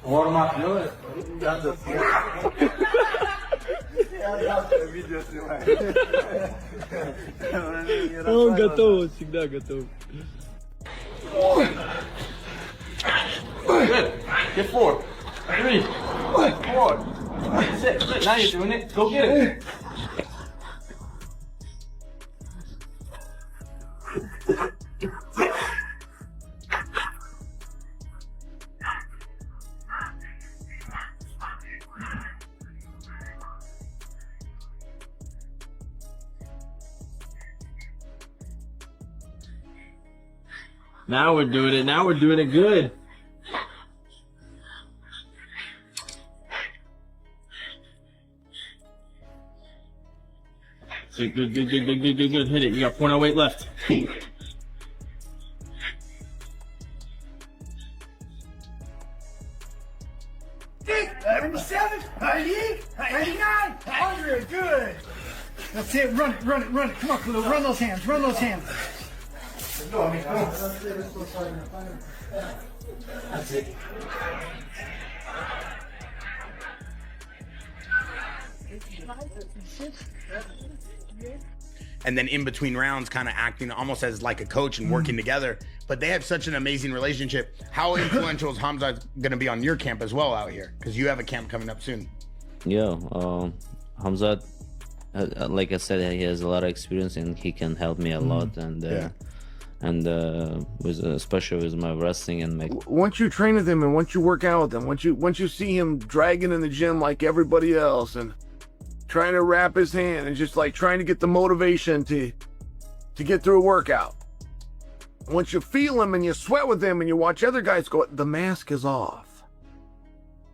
Warm up, делает? Он готов, всегда готов. Good. Get 4, 3, 4, 6. Now you're doing it. Go get it. Now we're doing it. Now we're doing it good. Good. Hit it. You got 408 left. 77, 98, 99, 100. Good. That's it. Run it. Come on, Khalil. Run those hands. That's it. And then in between rounds, kind of acting almost as like a coach and working together. But they have such an amazing relationship. How influential is Khamzat going to be on your camp as well out here? Because you have a camp coming up soon. Yeah, Khamzat, like I said, he has a lot of experience and he can help me a lot. And especially with my wrestling and my. Once you train with him and once you work out with him, once you see him dragging in the gym like everybody else and trying to wrap his hand and just like trying to get the motivation to get through a workout. Once you feel him and you sweat with him and you watch other guys go, the mask is off.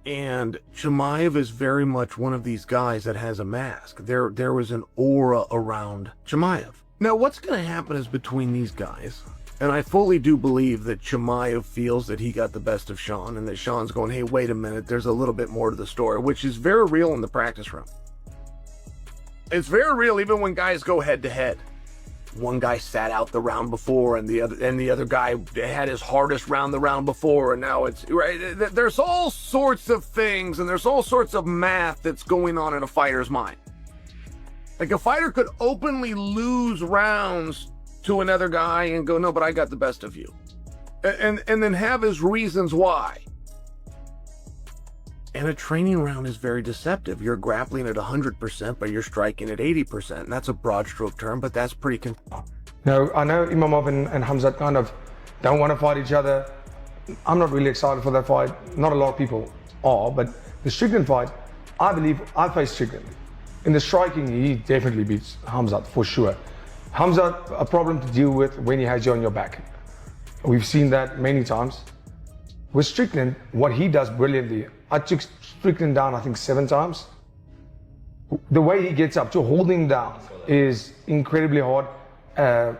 And Chimaev is very much one of these guys that has a mask. There was an aura around Chimaev. Now what's going to happen is between these guys, and I fully do believe that Chimaev feels that he got the best of Sean and that Sean's going, hey, wait a minute, there's a little bit more to the story, which is very real in the practice room. It's very real even when guys go head to head. One guy sat out the round before and the other guy had his hardest round the round before, and now it's right. There's all sorts of things and there's all sorts of math that's going on in a fighter's mind. Like a fighter could openly lose rounds to another guy and go, no, but I got the best of you. And then have his reasons why. And a training round is very deceptive. You're grappling at 100%, but you're striking at 80%. And that's a broad stroke term, but that's pretty No, I know Imamov and Khamzat kind of don't want to fight each other. I'm not really excited for that fight. Not a lot of people are, but the Strickland fight, I believe I faced Strickland. In the striking, he definitely beats Khamzat for sure. Khamzat, a problem to deal with when he has you on your back. We've seen that many times. With Strickland, what he does brilliantly, I took Strickland down, I think 7 times. The way he gets up to holding down is incredibly hard. At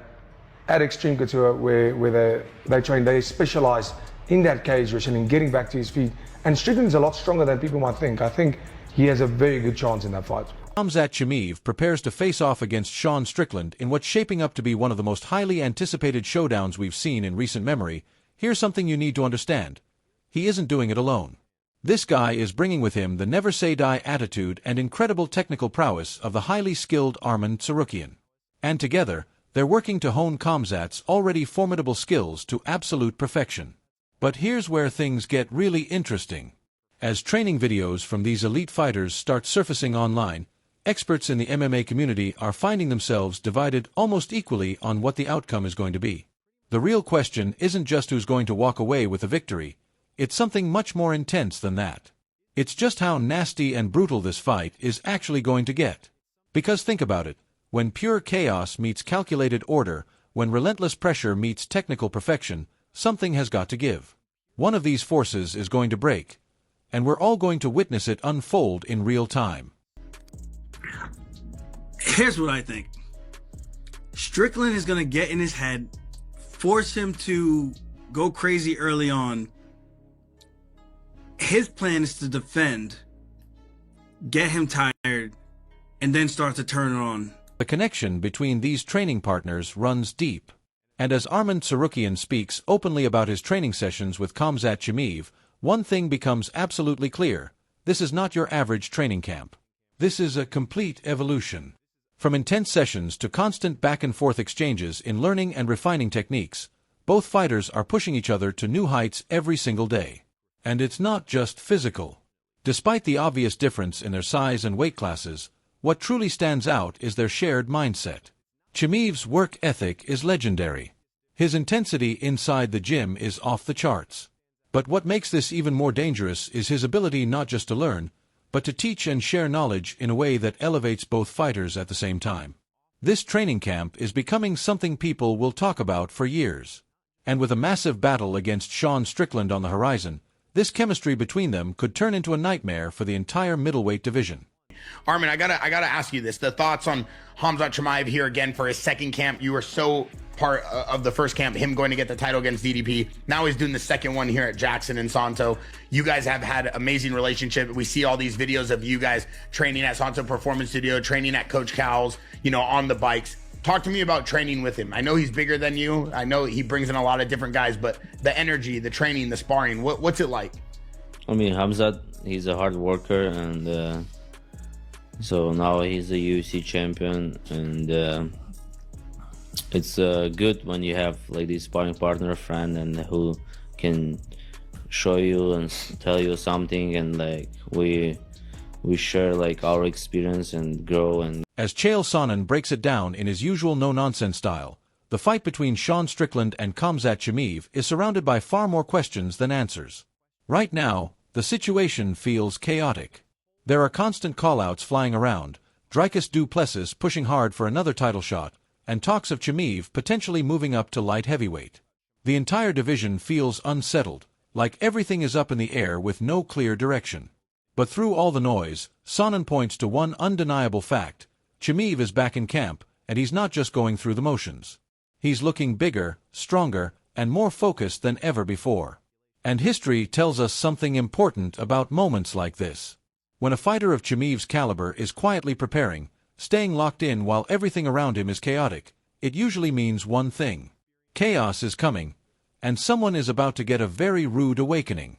Extreme Couture, where they train, they specialize in that cage wrestling, getting back to his feet. And Strickland's a lot stronger than people might think. I think he has a very good chance in that fight. Khamzat Chimaev prepares to face off against Sean Strickland in what's shaping up to be one of the most highly anticipated showdowns we've seen in recent memory. Here's something you need to understand. He isn't doing it alone. This guy is bringing with him the never-say-die attitude and incredible technical prowess of the highly skilled Arman Tsarukyan. And together, they're working to hone Khamzat's already formidable skills to absolute perfection. But here's where things get really interesting. As training videos from these elite fighters start surfacing online, experts in the MMA community are finding themselves divided almost equally on what the outcome is going to be. The real question isn't just who's going to walk away with a victory. It's something much more intense than that. It's just how nasty and brutal this fight is actually going to get. Because think about it, when pure chaos meets calculated order, when relentless pressure meets technical perfection, something has got to give. One of these forces is going to break, and we're all going to witness it unfold in real time. Here's what I think. Strickland is going to get in his head, force him to go crazy early on. His plan is to defend, get him tired, and then start to turn it on. The connection between these training partners runs deep. And as Arman Tsarukyan speaks openly about his training sessions with Khamzat Chimaev, One thing becomes absolutely clear: this is not your average training camp. This is a complete evolution. From intense sessions to constant back-and-forth exchanges in learning and refining techniques, both fighters are pushing each other to new heights every single day. And it's not just physical. Despite the obvious difference in their size and weight classes, what truly stands out is their shared mindset. Chimaev's work ethic is legendary. His intensity inside the gym is off the charts. But what makes this even more dangerous is his ability not just to learn, but to teach and share knowledge in a way that elevates both fighters at the same time. This training camp is becoming something people will talk about for years. And with a massive battle against Sean Strickland on the horizon, this chemistry between them could turn into a nightmare for the entire middleweight division. Armin, I gotta ask you this. The thoughts on Khamzat Chimaev here again for his second camp. You were so part of the first camp, him going to get the title against DDP. Now he's doing the second one here at Jackson and Santo. You guys have had amazing relationship. We see all these videos of you guys training at Santo Performance Studio, training at Coach Cal's, you know, on the bikes. Talk to me about training with him. I know he's bigger than you. I know he brings in a lot of different guys, but the energy, the training, the sparring, what's it like? I mean, Khamzat, he's a hard worker, and so now he's a UFC champion, and it's good when you have like this sparring partner, friend, and who can show you and tell you something, and like we share like our experience and grow. And as Chael Sonnen breaks it down in his usual no-nonsense style, the fight between Sean Strickland and Khamzat Chimaev is surrounded by far more questions than answers. Right now, the situation feels chaotic. There are constant call-outs flying around, Dricus du Plessis pushing hard for another title shot, and talks of Chimaev potentially moving up to light heavyweight. The entire division feels unsettled, like everything is up in the air with no clear direction. But through all the noise, Sonnen points to one undeniable fact: Chimaev is back in camp, and he's not just going through the motions. He's looking bigger, stronger, and more focused than ever before. And history tells us something important about moments like this. When a fighter of Chimaev's caliber is quietly preparing, staying locked in while everything around him is chaotic, it usually means one thing: chaos is coming, and someone is about to get a very rude awakening.